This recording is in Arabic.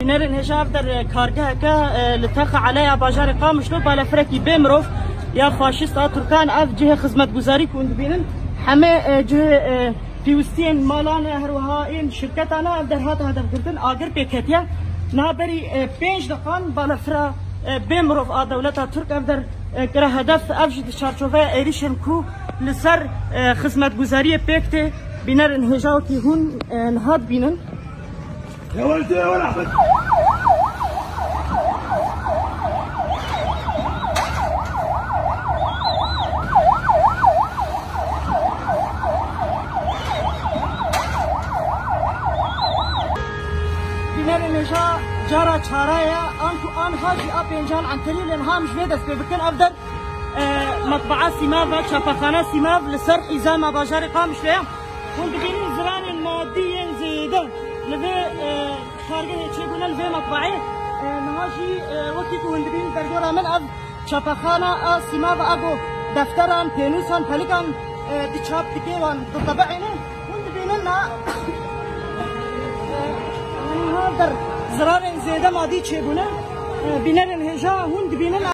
نرن هجاف در کارگاه که لطخ علیه باجار قامش لو بالا فرکی بمروف یا فاشیست ترکان اف جه خدمت گزاری کند بینن همه جه پیوستین مالان هروها این شرکت انا در هات هدف کردن آگر پیکتیا نه بری 5 دقیقه بالا فرا بمروف دولت ترک اف در کره هدف اف جد چارچوبه ایریشن کو لسر خدمت گزاری پیکت بینرن هجاو کی هون نهاد بینن يا ولدي يا ولد احمد بنار نجا جرى شرايا انكو ان هاجي ابينجان عن طريق الانهام جويدس بكن افضل مطبعات سيماف شفاخانات سيماف لسر حزام باجار قامش ليهم كنت بيني زران الماديا زيدا لفي خارجه تشيبونا لفي مطبعي نهاجي وكيكو هندبين درجورا من اب شفاخانا سيماف ابو دفتران بينوسان فلكان تشاب تكيوان تطبعين هندبيننا هذا زرار زيدا مادي تشيبونا بينر الهجا هندبيننا